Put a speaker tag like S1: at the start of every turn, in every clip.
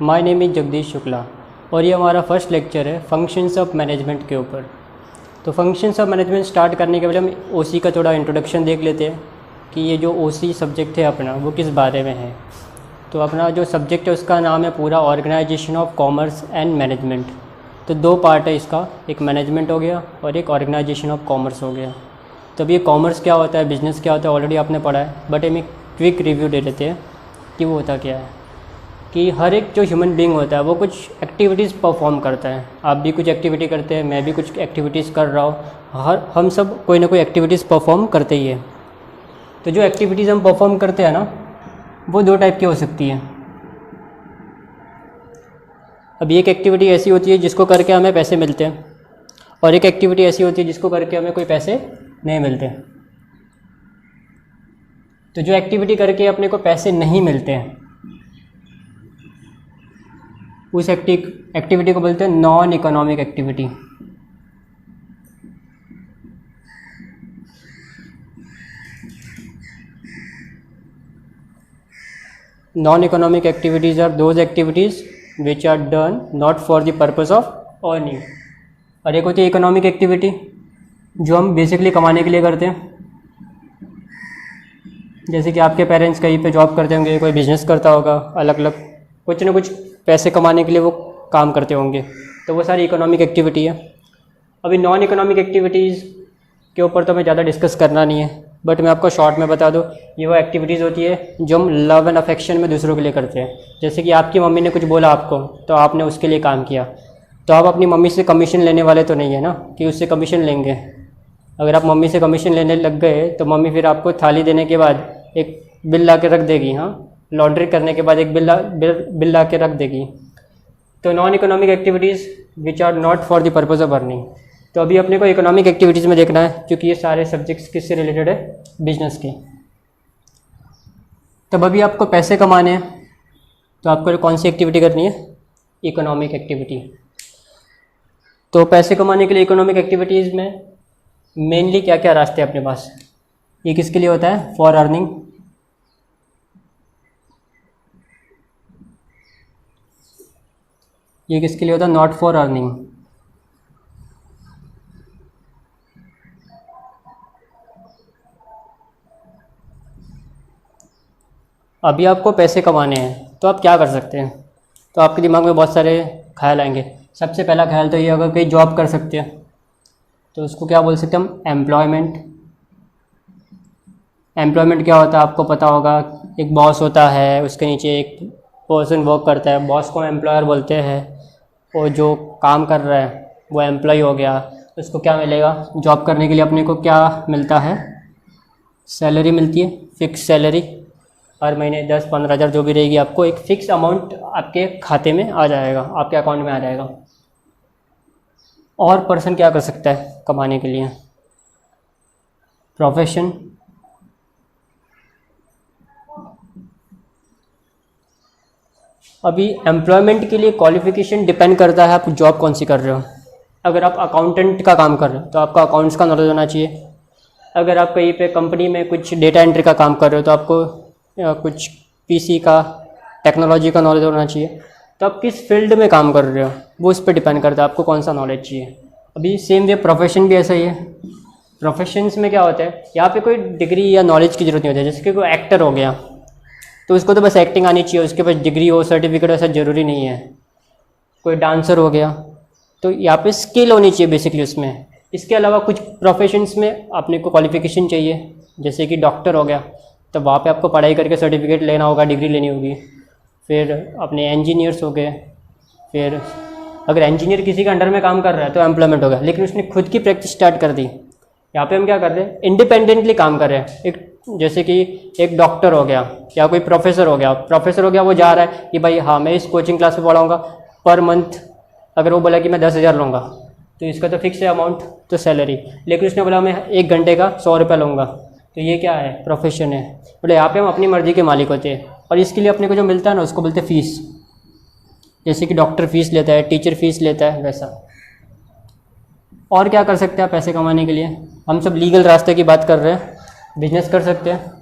S1: My name is Jagdish Shukla और ये हमारा फर्स्ट लेक्चर है फंक्शंस ऑफ मैनेजमेंट के ऊपर। तो फंक्शंस ऑफ मैनेजमेंट स्टार्ट करने के पहले हम ओसी का थोड़ा इंट्रोडक्शन देख लेते हैं कि ये जो ओसी सब्जेक्ट है अपना वो किस बारे में है। तो अपना जो सब्जेक्ट है उसका नाम है पूरा organisation of commerce and management. तो दो पार्ट है इसका, एक मैनेजमेंट हो गया और एक ऑर्गेनाइजेशन ऑफ कॉमर्स हो गया। तो अब ये कॉमर्स क्या होता है, बिज़नेस क्या होता है ऑलरेडी आपने पढ़ा है, बट हम एक क्विक रिव्यू दे देते हैं कि वो होता क्या है। कि हर एक जो ह्यूमन बीइंग होता है वो कुछ एक्टिविटीज़ परफॉर्म करता है। आप भी कुछ एक्टिविटी करते हैं, मैं भी कुछ एक्टिविटीज़ कर रहा हूँ, हम सब कोई ना कोई एक्टिविटीज़ परफॉर्म करते ही है। तो जो एक्टिविटीज़ हम परफॉर्म करते हैं ना वो दो टाइप की हो सकती है। अब एक एक्टिविटी ऐसी होती है जिसको करके हमें पैसे मिलते हैं और एक एक्टिविटी ऐसी होती है जिसको करके हमें कोई पैसे नहीं मिलते। तो जो एक्टिविटी करके अपने को पैसे नहीं मिलते हैं उस एक्टिविटी को बोलते हैं non economic activity. Non economic activities are those activities which are done not for the purpose of earning. और एक होती है इकोनॉमिक एक्टिविटी जो हम बेसिकली कमाने के लिए करते हैं। जैसे कि आपके पेरेंट्स कहीं पे जॉब करते होंगे, कोई बिजनेस करता होगा, अलग अलग कुछ ना कुछ पैसे कमाने के लिए वो काम करते होंगे, तो वो सारी इकोनॉमिक एक्टिविटी है। अभी नॉन इकोनॉमिक एक्टिविटीज़ के ऊपर तो हमें ज़्यादा डिस्कस करना नहीं है, बट मैं आपको शॉर्ट में बता दूँ, ये वो एक्टिविटीज़ होती है जो हम लव एंड अफेक्शन में दूसरों के लिए करते हैं। जैसे कि आपकी मम्मी ने कुछ बोला आपको तो आपने उसके लिए काम किया, तो आप अपनी मम्मी से कमीशन लेने वाले तो नहीं है ना कि उससे कमीशन लेंगे। अगर आप मम्मी से कमीशन लेने लग गए तो मम्मी फिर आपको थाली देने के बाद एक बिल ला के रख देगी, हाँ, लॉन्ड्री करने के बाद एक बिल ला के रख देगी। तो non economic activities which are not for the purpose of earning. तो अभी अपने को इकोनॉमिक एक्टिविटीज़ में देखना है क्योंकि ये सारे सब्जेक्ट्स किससे रिलेटेड है, बिजनेस के। तब अभी आपको पैसे कमाने हैं तो आपको कौन सी एक्टिविटी करनी है, इकोनॉमिक एक्टिविटी। तो पैसे कमाने के लिए इकोनॉमिक एक्टिविटीज़ में मेनली क्या क्या रास्ते हैं अपने पास। ये किसके लिए होता है, फॉर अर्निंग। ये किसके लिए होता है, नॉट फॉर अर्निंग। अभी आपको पैसे कमाने हैं तो आप क्या कर सकते हैं। तो आपके दिमाग में बहुत सारे ख्याल आएंगे। सबसे पहला ख्याल तो ये, अगर कोई जॉब कर सकते हैं तो उसको क्या बोल सकते हैं हम, एम्प्लॉयमेंट। एम्प्लॉयमेंट क्या होता है आपको पता होगा, एक बॉस होता है, उसके नीचे एक पर्सन वर्क करता है, बॉस को एम्प्लॉयर बोलते हैं, और जो काम कर रहा है वो एम्प्लॉय हो गया। उसको क्या मिलेगा, जॉब करने के लिए अपने को क्या मिलता है, सैलरी मिलती है, फिक्स सैलरी। हर महीने 10-15 हज़ार जो भी रहेगी आपको एक फ़िक्स अमाउंट आपके खाते में आ जाएगा, आपके अकाउंट में आ जाएगा। और पर्सन क्या कर सकता है कमाने के लिए, प्रोफेशन। अभी एम्प्लॉयमेंट के लिए क्वालिफ़िकेशन डिपेंड करता है आप जॉब कौन सी कर रहे हो। अगर आप अकाउंटेंट का काम कर रहे हो तो आपका अकाउंट्स का नॉलेज होना चाहिए। अगर आप कहीं पे कंपनी में कुछ डेटा एंट्री का काम कर रहे हो तो आपको कुछ पीसी का, टेक्नोलॉजी का नॉलेज होना चाहिए। तो आप किस फील्ड में काम कर रहे हो वो उस पर डिपेंड करता है आपको कौन सा नॉलेज चाहिए। अभी सेम वे प्रोफेशन भी ऐसा ही है। प्रोफेशंस में क्या होता है, यहाँ पे कोई डिग्री या नॉलेज की ज़रूरत नहीं होती है। जैसे कि कोई एक्टर हो गया तो उसको तो बस एक्टिंग आनी चाहिए, उसके पास डिग्री हो, सर्टिफिकेट ऐसा ज़रूरी नहीं है। कोई डांसर हो गया तो यहाँ पे स्किल होनी चाहिए बेसिकली उसमें। इसके अलावा कुछ प्रोफेशंस में अपने को क्वालिफ़िकेशन चाहिए, जैसे कि डॉक्टर हो गया तो वहाँ पे आपको पढ़ाई करके सर्टिफिकेट लेना होगा, डिग्री लेनी होगी। फिर अपने इंजीनियर्स हो गए, फिर अगर इंजीनियर किसी के अंडर में काम कर रहा है तो एम्प्लॉयमेंट हो गया, लेकिन उसने खुद की प्रैक्टिस स्टार्ट कर दी। यहाँ पे हम क्या कर रहे हैं, इंडिपेंडेंटली काम कर रहे हैं। एक जैसे कि एक डॉक्टर हो गया या कोई प्रोफेसर हो गया, वो जा रहा है कि भाई हाँ मैं इस कोचिंग क्लास में पढ़ाऊँगा, पर मंथ अगर वो बोला कि मैं 10,000 लूँगा तो इसका तो फिक्स है अमाउंट, तो सैलरी। लेकिन उसने बोला मैं 1 घंटे का 100 रुपये लूँगा, तो ये क्या है, प्रोफेशन है। बोले यहाँ पे हम अपनी मर्ज़ी के मालिक होते हैं और इसके लिए अपने को जो मिलता है ना उसको बोलते हैं फ़ीस। जैसे कि डॉक्टर फ़ीस लेता है, टीचर फ़ीस लेता है, वैसा। और क्या कर सकते हैं पैसे कमाने के लिए, हम सब लीगल रास्ते की बात कर रहे हैं। बिजनेस कर सकते हैं,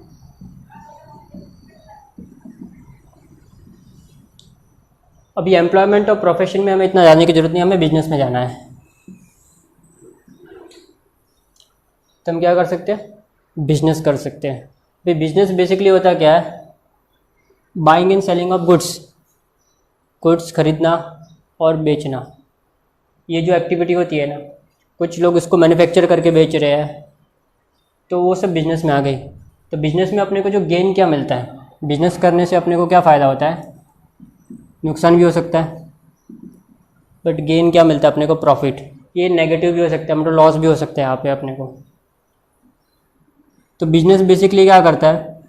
S1: अभी एम्प्लॉयमेंट और प्रोफेशन में हमें इतना जानने की ज़रूरत नहीं, हमें बिजनेस में जाना है। तो हम क्या कर सकते हैं, बिजनेस कर सकते हैं। भाई बिजनेस बेसिकली होता क्या है, buying and selling of goods, goods खरीदना और बेचना। ये जो एक्टिविटी होती है ना, कुछ लोग इसको मैन्युफैक्चर करके बेच रहे हैं, तो वो सब बिजनेस में आ गई। तो बिजनेस में अपने को जो गेन क्या मिलता है, बिजनेस करने से अपने को क्या फ़ायदा होता है, नुकसान भी हो सकता है, बट गेन क्या मिलता है अपने को, प्रॉफिट। ये नेगेटिव भी हो सकता है, मतलब लॉस भी हो सकता है यहाँ पे अपने को। तो बिजनेस बेसिकली क्या करता है,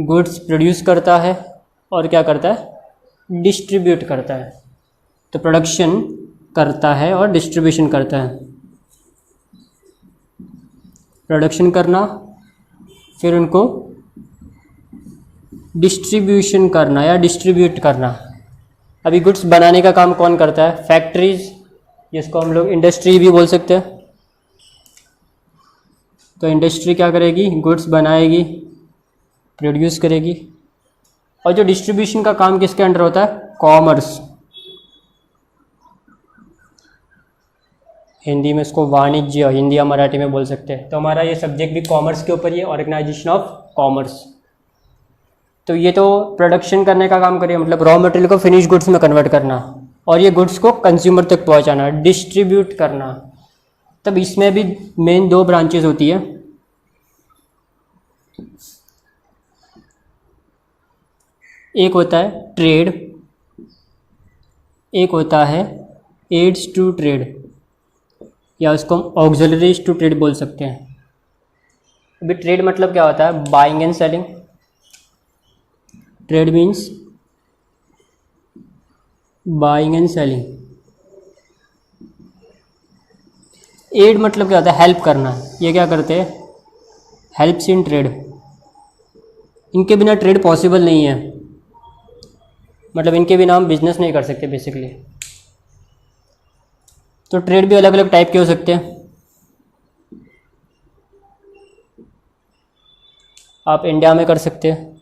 S1: गुड्स प्रोड्यूस करता है और क्या करता है, डिस्ट्रीब्यूट करता है। तो प्रोडक्शन करता है और डिस्ट्रीब्यूशन करता है। प्रोडक्शन करना, फिर उनको डिस्ट्रीब्यूशन करना या डिस्ट्रीब्यूट करना। अभी गुड्स बनाने का काम कौन करता है, फैक्ट्रीज, जिसको हम लोग इंडस्ट्री भी बोल सकते हैं। तो इंडस्ट्री क्या करेगी, गुड्स बनाएगी, प्रोड्यूस करेगी। और जो डिस्ट्रीब्यूशन का काम किसके अंडर होता है, कॉमर्स, हिंदी में इसको वाणिज्य, हिंदी या मराठी में बोल सकते हैं। तो हमारा ये सब्जेक्ट भी कॉमर्स के ऊपर ही है, ऑर्गेनाइजेशन ऑफ कॉमर्स। तो ये तो प्रोडक्शन करने का काम करिए, मतलब रॉ मटेरियल को फिनिश गुड्स में कन्वर्ट करना, और ये गुड्स को कंज्यूमर तक पहुंचाना, डिस्ट्रीब्यूट करना। तब इसमें भी मेन दो ब्रांचेस होती है, एक होता है ट्रेड, एक होता है एड्स टू ट्रेड, या उसको हम ऑक्सिलरीज टू ट्रेड बोल सकते हैं। अभी ट्रेड मतलब क्या होता है, buying and selling. Trade means buying and selling. एड मतलब क्या होता है, हेल्प करना। ये क्या करते हैं, हेल्प्स इन ट्रेड। इनके बिना ट्रेड पॉसिबल नहीं है, मतलब इनके बिना हम बिजनेस नहीं कर सकते बेसिकली। तो ट्रेड भी अलग अलग टाइप के हो सकते हैं। आप इंडिया में कर सकते हैं,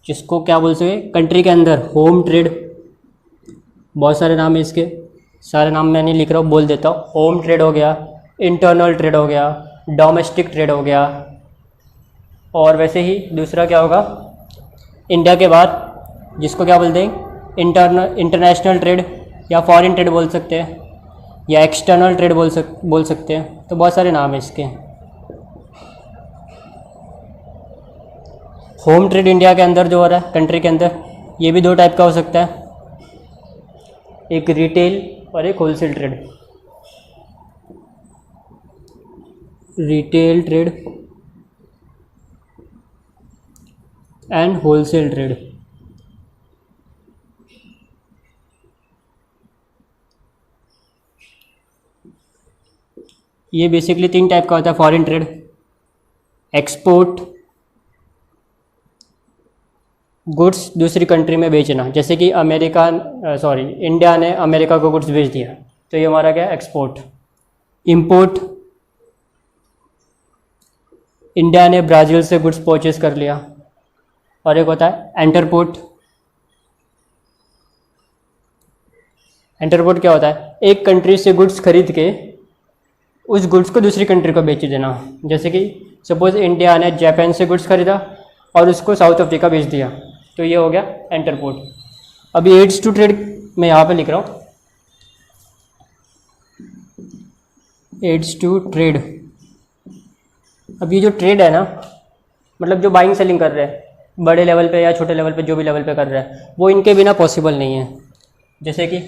S1: जिसको क्या बोल सकते हैं, कंट्री के अंदर होम ट्रेड। बहुत सारे नाम है इसके, सारे नाम मैं नहीं लिख रहा हूँ, बोल देता हूँ। होम ट्रेड हो गया, इंटरनल ट्रेड हो गया, डोमेस्टिक ट्रेड हो गया, और वैसे ही दूसरा क्या होगा, इंडिया के बाद जिसको क्या बोलते हैं, इंटरनेशनल ट्रेड या फॉरेन ट्रेड बोल सकते हैं, या एक्सटर्नल ट्रेड बोल सकते हैं। तो बहुत सारे नाम है इसके। होम ट्रेड इंडिया के अंदर जो हो रहा है, कंट्री के अंदर, ये भी दो टाइप का हो सकता है, एक रिटेल और एक wholesale trade. Retail trade and wholesale trade. ये बेसिकली तीन टाइप का होता है। फॉरेन ट्रेड, एक्सपोर्ट, गुड्स दूसरी कंट्री में बेचना, जैसे कि इंडिया ने अमेरिका को गुड्स बेच दिया, तो ये हमारा क्या है, एक्सपोर्ट। इंपोर्ट, इंडिया ने ब्राज़ील से गुड्स परचेज कर लिया। और एक होता है एंटरपोर्ट। एंटरपोर्ट क्या होता है, एक कंट्री से गुड्स खरीद के उस गुड्स को दूसरी कंट्री को बेच देना। जैसे कि सपोज इंडिया ने जापान से गुड्स खरीदा और उसको साउथ अफ्रीका बेच दिया, तो ये हो गया एंटरपोर्ट। अभी एड्स टू ट्रेड मैं यहाँ पे लिख रहा हूँ, एड्स टू ट्रेड। अब ये जो ट्रेड है ना, मतलब जो बाइंग सेलिंग कर रहे हैं, बड़े लेवल पे या छोटे लेवल पे, जो भी लेवल पे कर रहे हैं, वो इनके बिना पॉसिबल नहीं है। जैसे कि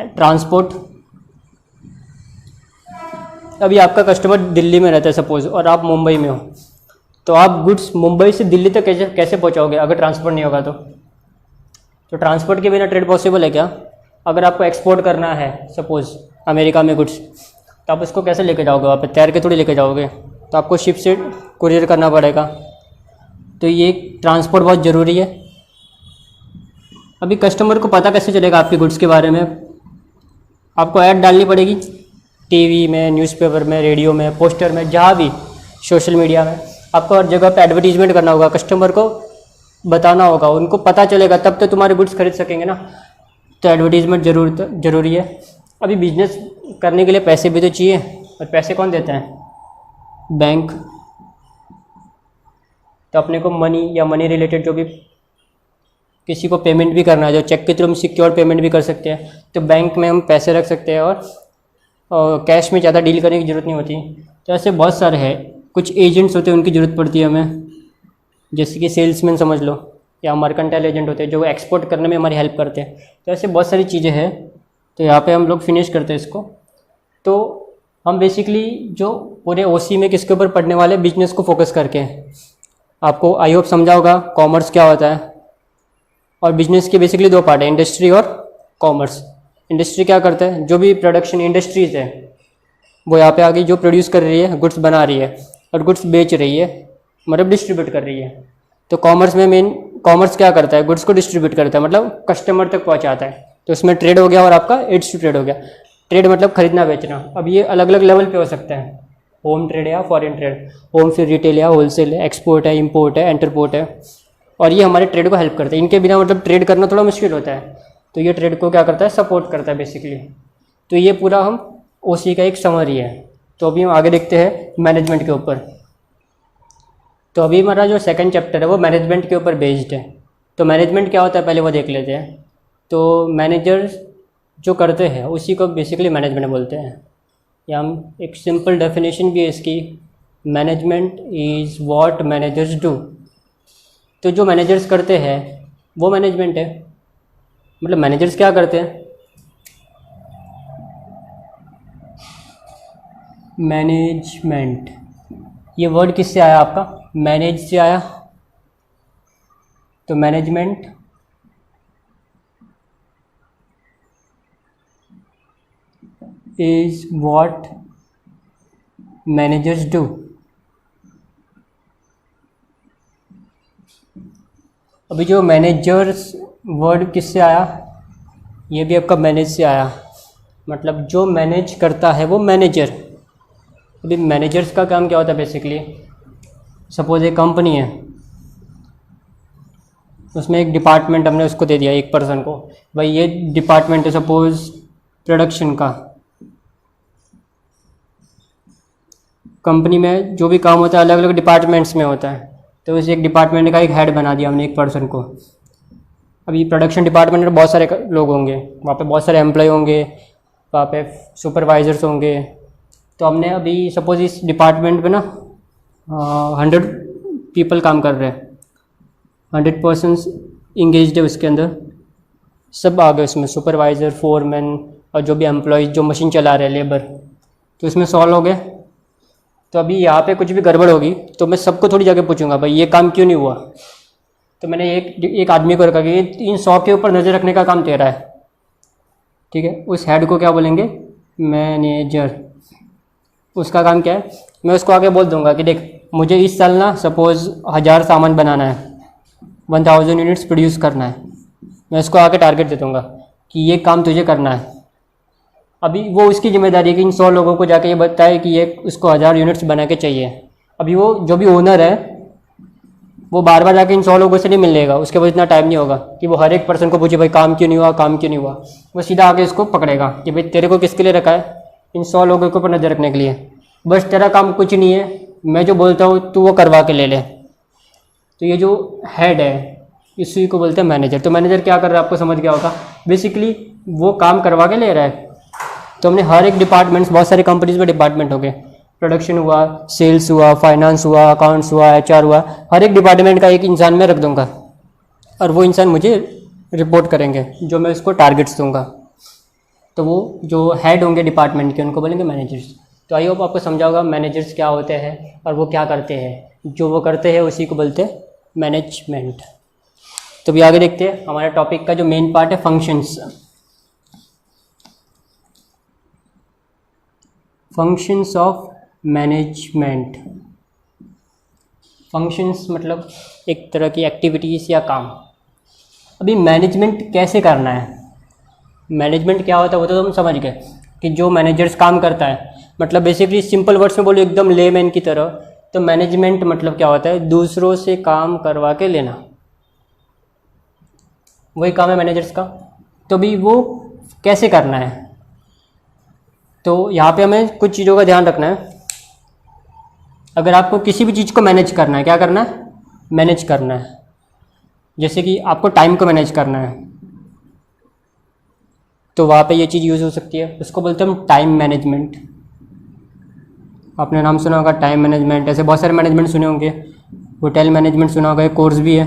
S1: ट्रांसपोर्ट। अभी आपका कस्टमर दिल्ली में रहता है सपोज, और आप मुंबई में हो, तो आप गुड्स मुंबई से दिल्ली तक कैसे पहुंचाओगे अगर ट्रांसपोर्ट नहीं होगा तो ट्रांसपोर्ट के बिना ट्रेड पॉसिबल है क्या? अगर आपको एक्सपोर्ट करना है सपोज अमेरिका में गुड्स, तो आप उसको कैसे लेके जाओगे? वहाँ पे तैर के थोड़ी लेके जाओगे, तो आपको शिप से कुरियर करना पड़ेगा। तो ये ट्रांसपोर्ट बहुत ज़रूरी है। अभी कस्टमर को पता कैसे चलेगा आपके गुड्स के बारे में? आपको ऐड डालनी पड़ेगी टीवी में, न्यूज़पेपर में, रेडियो में, पोस्टर में, जहाँ भी, सोशल मीडिया में। आपको हर जगह पे एडवर्टीजमेंट करना होगा, कस्टमर को बताना होगा, उनको पता चलेगा, तब तो तुम्हारे गुड्स खरीद सकेंगे ना। तो एडवर्टीज़मेंट ज़रूरी है। अभी बिजनेस करने के लिए पैसे भी तो चाहिए, और पैसे कौन देता है? बैंक। तो अपने को मनी या मनी रिलेटेड जो भी किसी को पेमेंट भी करना है, जो चेक के थ्रू हम सिक्योर पेमेंट भी कर सकते हैं, तो बैंक में हम पैसे रख सकते हैं और कैश में ज़्यादा डील करने की ज़रूरत नहीं होती। तो ऐसे बहुत सारे हैं। कुछ एजेंट्स होते हैं, उनकी ज़रूरत पड़ती है हमें, जैसे कि सेल्समैन समझ लो, या मर्केंटाइल एजेंट होते हैं जो एक्सपोर्ट करने में हमारी हेल्प करते हैं। तो ऐसे बहुत सारी चीज़ें हैं। तो यहाँ पे हम लोग फिनिश करते हैं इसको। तो हम बेसिकली जो पूरे ओसी में किसके ऊपर पढ़ने वाले, बिजनेस को फोकस करके। आपको आई होप समझा होगा कॉमर्स क्या होता है। और बिजनेस के बेसिकली दो पार्ट है, इंडस्ट्री और कॉमर्स। इंडस्ट्री क्या करता है? जो भी प्रोडक्शन इंडस्ट्रीज़ है वो यहाँ पे आ गई, जो प्रोड्यूस कर रही है, गुड्स बना रही है और गुड्स बेच रही है, मतलब डिस्ट्रीब्यूट कर रही है। तो कॉमर्स में मेन कॉमर्स क्या करता है? गुड्स को डिस्ट्रीब्यूट करता है, मतलब कस्टमर तक पहुँचाता है। तो उसमें ट्रेड हो गया और आपका एड्स टू ट्रेड हो गया। ट्रेड मतलब खरीदना बेचना। अब ये अलग अलग लेवल पे हो सकता है, होम ट्रेड या फॉरेन ट्रेड। होम फिर रिटेल या होलसेल है, एक्सपोर्ट है, इंपोर्ट है, एंटरपोर्ट है। और ये हमारे ट्रेड को हेल्प करता है। इनके बिना मतलब ट्रेड करना थोड़ा मुश्किल होता है, तो ये ट्रेड को क्या करता है? सपोर्ट करता है बेसिकली। तो ये पूरा हम ओसी का एक समरी है। तो अभी हम आगे देखते हैं मैनेजमेंट के ऊपर। तो अभी हमारा जो सेकंड चैप्टर है वो मैनेजमेंट के ऊपर बेस्ड है। तो मैनेजमेंट क्या होता है पहले वो देख लेते हैं। तो मैनेजर्स जो करते हैं उसी को बेसिकली मैनेजमेंट बोलते हैं। या हम एक सिंपल डेफिनेशन भी है इसकी, management is what managers do. तो जो मैनेजर्स करते हैं वो मैनेजमेंट है। मतलब मैनेजर्स क्या करते हैं? मैनेजमेंट, ये वर्ड किससे आया आपका? मैनेज से आया। तो management is what managers do. अभी जो मैनेजर्स वर्ड किससे आया? ये भी आपका मैनेज से आया। मतलब जो मैनेज करता है वो मैनेजर। अभी मैनेजर्स का काम क्या होता है बेसिकली? सपोज एक कंपनी है, उसमें एक डिपार्टमेंट हमने उसको दे दिया, एक पर्सन को, भाई ये डिपार्टमेंट है सपोज प्रोडक्शन का। कंपनी में जो भी काम होता है अलग अलग डिपार्टमेंट्स में होता है, तो उस एक डिपार्टमेंट का एक हेड बना दिया हमने, एक पर्सन को। अभी प्रोडक्शन डिपार्टमेंट में बहुत सारे लोग होंगे, वहाँ पे बहुत सारे एम्प्लॉय होंगे, वहाँ पे सुपरवाइजर्स होंगे। तो हमने अभी सपोज इस डिपार्टमेंट में ना 100 पीपल काम कर रहे हैं, 100 पर्सन्स इंगेज्ड है उसके अंदर, सब आ गए उसमें, सुपरवाइज़र, फोरमैन और जो भी एम्प्लॉयज़ जो मशीन चला रहे हैं, लेबर। तो इसमें 100 लोग हैं। तो अभी यहाँ पे कुछ भी गड़बड़ होगी तो मैं सबको थोड़ी जगह पूछूंगा भाई ये काम क्यों नहीं हुआ। तो मैंने एक आदमी को रखा कि इन 100 के ऊपर नज़र रखने का काम तेरा है, ठीक है। उस हेड को क्या बोलेंगे? मैनेजर। उसका काम क्या है? मैं उसको आगे बोल दूंगा कि देख मुझे इस साल ना सपोज 1000 सामान बनाना है, 1000 यूनिट्स प्रोड्यूस करना है। मैं उसको आके टारगेट दे दूँगा कि ये काम तुझे करना है। अभी वो उसकी जिम्मेदारी है कि इन 100 लोगों को जाके ये बताए कि ये उसको 1000 यूनिट्स बना के चाहिए। अभी वो जो भी ओनर है वो बार बार जाके इन 100 लोगों से नहीं मिल लेगा, उसके पास इतना टाइम नहीं होगा कि वो हर एक पर्सन को पूछे भाई काम क्यों नहीं हुआ, काम क्यों नहीं हुआ। वो सीधा आके इसको पकड़ेगा कि भाई तेरे को किसके लिए रखा है? इन 100 लोगों के ऊपर नज़र रखने के लिए। बस तेरा काम कुछ नहीं है, मैं जो बोलता हूँ तू वो करवा के ले ले। तो ये जो हेड है इसी को बोलते हैं मैनेजर। तो मैनेजर क्या कर रहा है आपको समझ गया होगा, बेसिकली वो काम करवा के ले रहा है। तो हमने हर एक डिपार्टमेंट्स, बहुत सारी कंपनीज में डिपार्टमेंट हो गए, प्रोडक्शन हुआ, सेल्स हुआ, फाइनेंस हुआ, अकाउंट्स हुआ, HR हुआ, हर एक डिपार्टमेंट का एक इंसान मैं रख दूंगा और वो इंसान मुझे रिपोर्ट करेंगे जो मैं उसको टारगेट्स दूंगा। तो वो जो हेड होंगे डिपार्टमेंट के उनको बोलेंगे मैनेजर्स। तो आई होप आपको समझा होगा मैनेजर्स क्या होते हैं और वो क्या करते हैं। जो वो करते हैं उसी को बोलते हैं मैनेजमेंट। तो अभी आगे देखते हैं हमारे टॉपिक का जो मेन पार्ट है, functions. Functions of management. Functions मतलब एक तरह की एक्टिविटीज़ या काम। अभी मैनेजमेंट कैसे करना है, मैनेजमेंट क्या होता है वो तो हम समझ गए कि जो मैनेजर्स काम करता है, मतलब बेसिकली सिंपल वर्ड्स में बोलो एकदम लेमैन की तरह, तो मैनेजमेंट मतलब क्या होता है? दूसरों से काम करवा के लेना। वही काम है मैनेजर्स का। तो भी वो कैसे करना है, तो यहाँ पे हमें कुछ चीज़ों का ध्यान रखना है। अगर आपको किसी भी चीज़ को मैनेज करना है, क्या करना है, मैनेज करना है। जैसे कि आपको टाइम को मैनेज करना है, तो वहाँ पे ये चीज़ यूज़ हो सकती है, उसको बोलते हैं हम टाइम मैनेजमेंट। आपने नाम सुना होगा टाइम मैनेजमेंट, ऐसे बहुत सारे मैनेजमेंट सुने होंगे। होटल मैनेजमेंट सुना होगा, एक कोर्स भी है।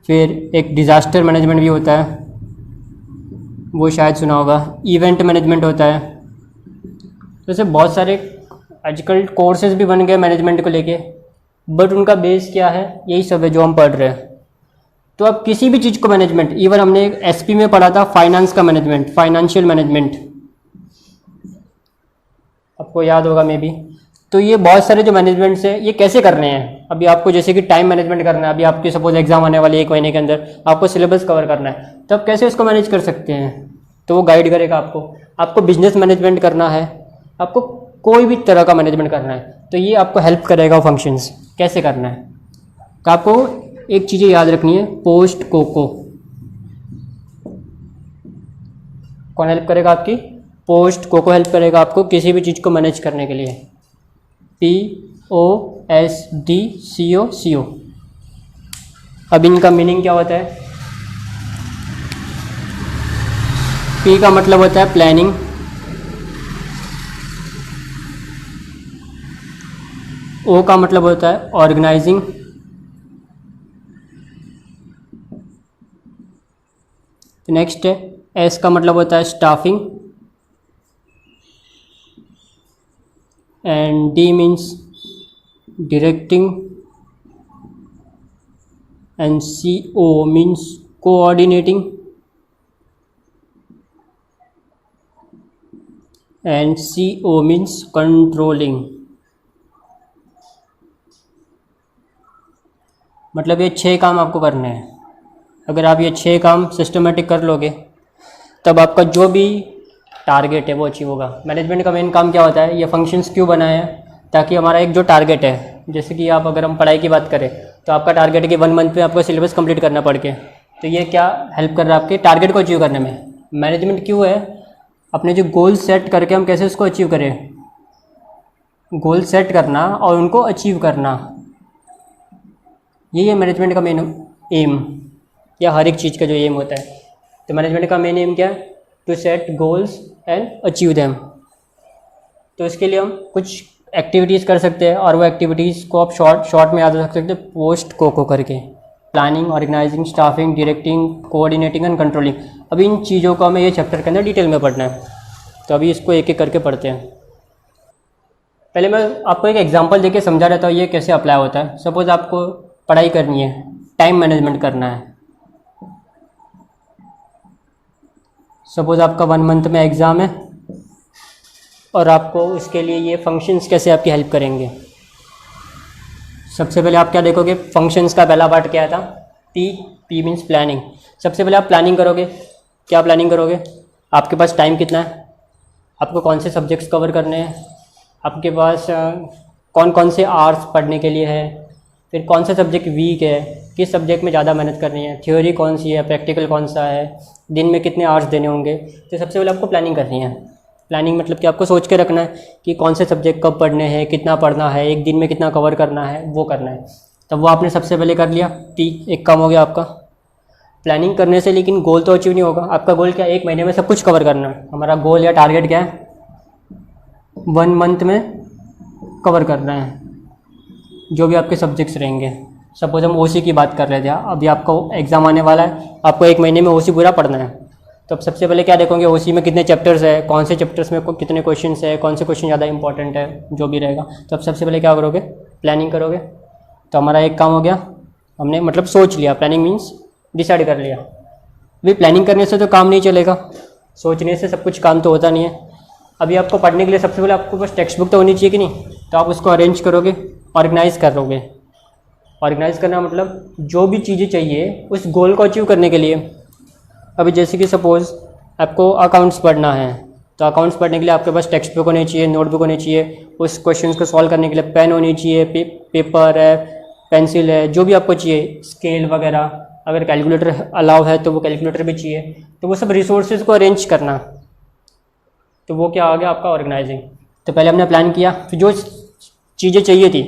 S1: फिर एक डिज़ास्टर मैनेजमेंट भी होता है, वो शायद सुना होगा। इवेंट मैनेजमेंट होता है। तो ऐसे बहुत सारे आजकल कोर्सेज भी बन गए मैनेजमेंट को लेके, बट उनका बेस क्या है, यही सब है जो हम पढ़ रहे हैं। तो अब किसी भी चीज़ को मैनेजमेंट, इवन हमने एसपी में पढ़ा था फाइनेंस का मैनेजमेंट, फाइनेंशियल मैनेजमेंट, आपको याद होगा मे बी। तो ये बहुत सारे जो मैनेजमेंट्स हैं, ये कैसे करने हैं। अभी आपको जैसे कि टाइम मैनेजमेंट करना है, अभी आपकी सपोज एग्जाम आने वाली 1 महीने के अंदर, आपको सिलेबस कवर करना है, तब कैसे उसको मैनेज कर सकते हैं, तो वो गाइड करेगा आपको। आपको बिजनेस मैनेजमेंट करना है, आपको कोई भी तरह का मैनेजमेंट करना है, तो ये आपको हेल्प करेगा वो फंक्शंस कैसे करना है। तो आपको एक चीज़ें याद रखनी है, पोस्ट कोको। कौन हेल्प करेगा आपकी, पोस्ट कोको हेल्प करेगा आपको किसी भी चीज़ को मैनेज करने के लिए। POSDCO। अब इनका मीनिंग क्या होता है। P का मतलब होता है प्लानिंग, O का मतलब होता है ऑर्गेनाइजिंग, नेक्स्ट है S का मतलब होता है staffing, and D means directing, and CO means coordinating, and CO means controlling. मतलब ये 6 काम आपको करने हैं। अगर आप ये 6 काम सिस्टमेटिक कर लोगे, तब आपका जो भी टारगेट है वो अचीव होगा। मैनेजमेंट का मेन काम क्या होता है, ये फंक्शंस क्यों बनाया है, ताकि हमारा एक जो टारगेट है, जैसे कि आप अगर हम पढ़ाई की बात करें, तो आपका टारगेट है कि 1 मंथ में आपको सिलेबस कंप्लीट करना पड़ के, तो ये क्या हेल्प कर रहा है आपके टारगेट को अचीव करने में। मैनेजमेंट क्यों है, अपने जो गोल सेट करके हम कैसे उसको अचीव करें, गोल सेट करना और उनको अचीव करना, यही है मैनेजमेंट का मेन एम, या हर एक चीज़ का जो एम होता है। तो मैनेजमेंट का मेन एम क्या है, to set goals and achieve them. तो इसके लिए हम कुछ एक्टिविटीज़ कर सकते हैं, और वो एक्टिविटीज़ को आप शॉर्ट में याद रख सकते हैं पोस्ट कोको करके। Planning, organising, staffing, directing, coordinating and controlling. अभी इन चीज़ों को हमें ये चैप्टर के अंदर डिटेल में पढ़ना है, तो अभी इसको एक एक करके पढ़ते हैं। पहले मैं आपको एक एग्जांपल देके समझा देता हूँ ये कैसे अप्लाई होता है। सपोज़ आपको पढ़ाई करनी है, टाइम मैनेजमेंट करना है। सपोज़ आपका 1 मंथ में एग्ज़ाम है, और आपको उसके लिए ये फंक्शंस कैसे आपकी हेल्प करेंगे। सबसे पहले आप क्या देखोगे, फंक्शंस का पहला पार्ट क्या था, P मीन्स प्लानिंग। सबसे पहले आप प्लानिंग करोगे। क्या प्लानिंग करोगे, आपके पास टाइम कितना है, आपको कौन से सब्जेक्ट्स कवर करने हैं, आपके पास कौन कौन से आवर्स पढ़ने के लिए है, फिर कौन सा सब्जेक्ट वीक है, किस सब्जेक्ट में ज़्यादा मेहनत करनी है, थ्योरी कौन सी है, प्रैक्टिकल कौन सा है, दिन में कितने आवर्स देने होंगे। तो सबसे पहले आपको प्लानिंग करनी है। प्लानिंग मतलब कि आपको सोच के रखना है कि कौन से सब्जेक्ट कब पढ़ने हैं, कितना पढ़ना है, एक दिन में कितना कवर करना है, वो करना है। तब वो आपने सबसे पहले कर लिया, एक काम हो गया आपका। प्लानिंग करने से लेकिन गोल तो अचीव नहीं होगा। आपका गोल क्या है, 1 महीने में सब कुछ कवर करना है। हमारा गोल या टारगेट क्या है, 1 मंथ में कवर करना है जो भी आपके सब्जेक्ट्स रहेंगे। सपोज हम OC की बात कर रहे थे, अभी आपका एग्ज़ाम आने वाला है, आपको 1 महीने में OC पूरा पढ़ना है। तो अब सबसे पहले क्या देखोगे, OC में कितने चैप्टर्स है, कौन से चैप्टर्स में कितने क्वेश्चंस है, कौन से क्वेश्चन ज़्यादा इंपॉर्टेंट है, जो भी रहेगा। तो अब सबसे पहले क्या करोगे, प्लानिंग करोगे। तो हमारा एक काम हो गया, हमने मतलब सोच लिया, प्लानिंग मीन्स डिसाइड कर लिया। भी प्लानिंग करने से तो काम नहीं चलेगा, सोचने से सब कुछ काम तो होता नहीं है। अभी आपको पढ़ने के लिए सबसे पहले आपको बस टेक्स्ट बुक तो होनी चाहिए कि नहीं, तो आप उसको अरेंज करोगे, ऑर्गेनाइज करोगे। ऑर्गेनाइज करना मतलब जो भी चीज़ें चाहिए उस गोल को अचीव करने के लिए। अभी जैसे कि सपोज़ आपको अकाउंट्स पढ़ना है, तो अकाउंट्स पढ़ने के लिए आपके पास टेक्स्ट बुक होनी चाहिए, नोटबुक होनी चाहिए, उस क्वेश्चंस को सॉल्व करने के लिए पेन होनी चाहिए, पेपर है, पेंसिल है, जो भी आपको चाहिए, स्केल वगैरह, अगर कैलकुलेटर अलाउ है तो वो कैलकुलेटर भी चाहिए। तो वो सब रिसोर्सेज को अरेंज करना, तो वो क्या आ गया आपका ऑर्गेनाइजिंग। तो पहले हमने प्लान किया, फिर जो चीज़ें चाहिए थी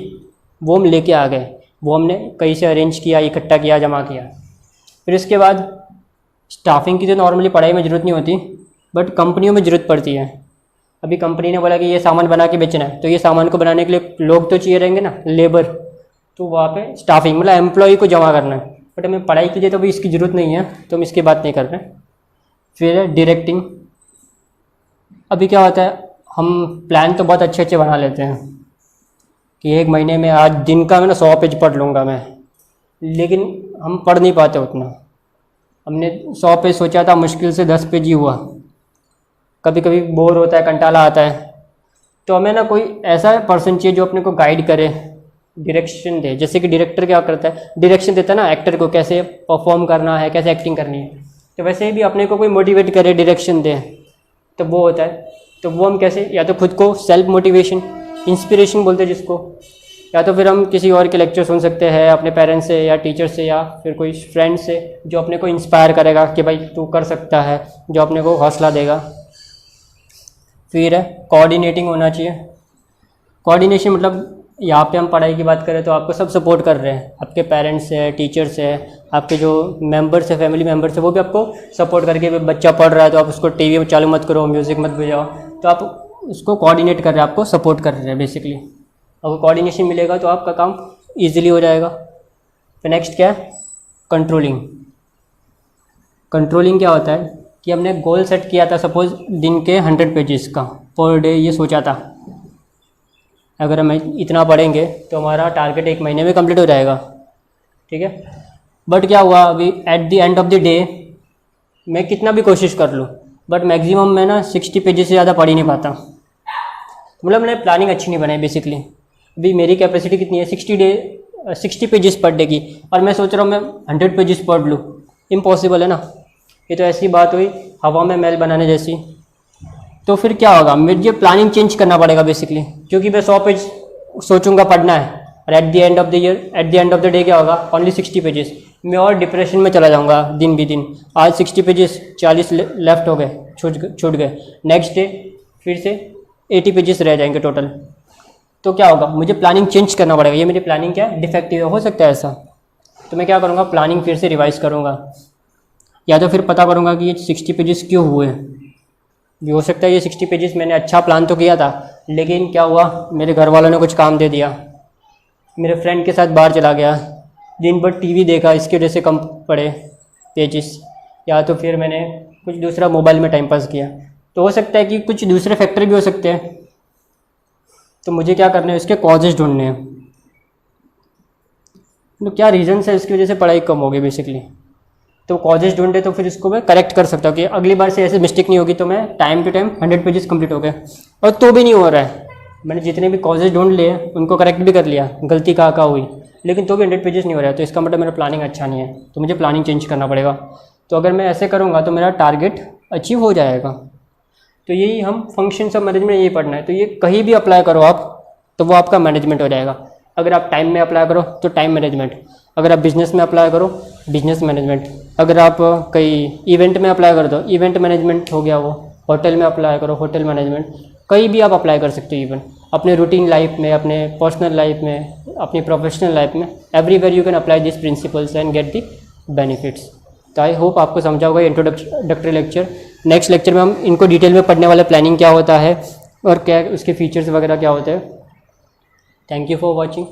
S1: वो हम लेके आ गए, वो हमने कहीं से अरेंज किया, इकट्ठा किया, जमा किया। फिर इसके बाद स्टाफिंग की तो नॉर्मली पढ़ाई में ज़रूरत नहीं होती, बट कंपनियों में ज़रूरत पड़ती है। अभी कंपनी ने बोला कि ये सामान बना के बेचना है, तो ये सामान को बनाने के लिए लोग तो चाहिए रहेंगे ना, लेबर। तो वहाँ पे स्टाफिंग मतलब एम्प्लॉय को जमा करना है। बट हमें पढ़ाई के लिए तो अभी इसकी ज़रूरत नहीं है, तो हम इसकी बात नहीं कर रहे। फिर डायरेक्टिंग। अभी क्या होता है, हम प्लान तो बहुत अच्छे अच्छे बना लेते हैं कि 1 महीने में आज दिन का मैं ना 100 पेज पढ़ लूँगा मैं, लेकिन हम पढ़ नहीं पाते उतना। हमने 100 पेज सोचा था, मुश्किल से 10 पेज ही हुआ। कभी कभी बोर होता है, कंटाला आता है, तो हमें ना कोई ऐसा पर्सन चाहिए जो अपने को गाइड करे, डायरेक्शन दे। जैसे कि डायरेक्टर क्या करता है, डायरेक्शन देता है ना एक्टर को, कैसे परफॉर्म करना है, कैसे एक्टिंग करनी है। तो वैसे ही भी अपने को कोई मोटिवेट करे, डायरेक्शन दे, तो वो होता है। तो वो हम कैसे, या तो खुद को सेल्फ मोटिवेशन, इंस्पिरेशन बोलते हैं जिसको, या तो फिर हम किसी और के लेक्चर सुन सकते हैं, अपने पेरेंट्स से या टीचर से या फिर कोई फ्रेंड से, जो अपने को इंस्पायर करेगा कि भाई तू कर सकता है, जो अपने को हौसला देगा। फिर है कोऑर्डिनेटिंग होना चाहिए। कोऑर्डिनेशन मतलब यहाँ पे हम पढ़ाई की बात करें तो आपको सब सपोर्ट कर रहे हैं, आपके पेरेंट्स है, टीचर्स है, आपके जो मेंबर्स है, फैमिली मेंबर्स है, वो भी आपको सपोर्ट करके, बच्चा पढ़ रहा है तो आप उसको टीवी में चालू मत करो, म्यूज़िक मत बजाओ, तो आप उसको कोऑर्डिनेट कर रहे हैं, आपको सपोर्ट कर रहे हैं बेसिकली। अगर कोऑर्डिनेशन मिलेगा तो आपका काम ईजिली हो जाएगा। फिर नेक्स्ट क्या है, कंट्रोलिंग। कंट्रोलिंग क्या होता है कि हमने गोल सेट किया था, सपोज दिन के 100 पेजेस का पर डे, ये सोचा था अगर हम इतना पढ़ेंगे तो हमारा टारगेट 1 महीने में कंप्लीट हो जाएगा, ठीक है। बट क्या हुआ, अभी at the end of the day मैं कितना भी कोशिश कर लूँ, बट मैक्सिमम मैं ना 60 पेजेस से ज़्यादा पढ़ ही नहीं पाता। मतलब मैंने प्लानिंग अच्छी नहीं बनाई बेसिकली। अभी मेरी कैपेसिटी कितनी है, 60 पेजेस पर डे की, और मैं सोच रहा हूँ मैं 100 पेजेस पढ़ लूँ। इम्पॉसिबल है ना, ये तो ऐसी बात हुई हवा में महल बनाने जैसी। तो फिर क्या होगा, मुझे प्लानिंग चेंज करना पड़ेगा बेसिकली, क्योंकि मैं 100 पेज सोचूंगा पढ़ना है, और at the end of the year, at the end of the day क्या होगा, ओनली 60 पेजेस। मैं और डिप्रेशन में चला जाऊंगा दिन भी दिन। आज 60 पेजेस 40 लेफ्ट हो गए, छूट गए। नेक्स्ट डे फिर से 80 पेजेस रह जाएंगे टोटल। तो क्या होगा, मुझे प्लानिंग चेंज करना पड़ेगा। ये मेरी प्लानिंग क्या है, डिफेक्टिव हो सकता है ऐसा। तो मैं क्या करूँगा, प्लानिंग फिर से रिवाइज़ करूँगा, या तो फिर पता करूँगा कि ये 60 पेजेस क्यों हुए। भी हो सकता है ये 60 पेजेस मैंने अच्छा प्लान तो किया था, लेकिन क्या हुआ, मेरे घर वालों ने कुछ काम दे दिया, मेरे फ्रेंड के साथ बाहर चला गया, दिन भर टीवी देखा, इसकी वजह से कम पड़े पेजेस, या तो फिर मैंने कुछ दूसरा मोबाइल में टाइम पास किया। तो हो सकता है कि कुछ दूसरे फैक्टर भी हो सकते हैं। तो मुझे क्या करना है, इसके कॉजेज ढूंढने हैं। तो क्या रीजन्स है इसकी वजह से पढ़ाई कम हो गई बेसिकली। तो कॉजेज ढूंढे तो फिर इसको मैं करेक्ट कर सकता हूँ कि अगली बार से ऐसे मिस्टेक नहीं होगी। तो मैं time to time 100 pages complete हो गए, और तो भी नहीं हो रहा है। मैंने जितने भी कॉजेज ढूंढ लिए उनको करेक्ट भी कर लिया, गलती कहाँ हुई, लेकिन तो भी 100 पेजेस नहीं हो रहा है। तो इसका मतलब मेरा प्लानिंग अच्छा नहीं है, तो मुझे प्लानिंग चेंज करना पड़ेगा। तो अगर मैं ऐसे करूँगा तो मेरा टारगेट अचीव हो जाएगा। तो यही हम फंक्शंस ऑफ मैनेजमेंट यही पढ़ना है। तो ये कहीं भी अप्लाई करो आप, तो वो आपका मैनेजमेंट हो जाएगा। अगर आप टाइम में अप्लाई करो तो टाइम मैनेजमेंट, अगर आप बिजनेस में अप्लाई करो बिजनेस मैनेजमेंट, अगर आप कहीं इवेंट में अप्लाई कर दो इवेंट मैनेजमेंट हो गया वो, होटल में अप्लाई करो होटल मैनेजमेंट, कहीं भी आप अप्लाई कर सकते हो। इवन अपने रूटीन लाइफ में, अपने पर्सनल लाइफ में, अपनी प्रोफेशनल लाइफ में, everywhere you can apply this principles and get the benefits. तो आई होप आपको समझा होगा इंट्रोडक्टरी लेक्चर। नेक्स्ट लेक्चर में हम इनको डिटेल में पढ़ने वाले, प्लानिंग क्या होता है और क्या उसके फीचर्स वगैरह क्या होते हैं। Thank you for watching.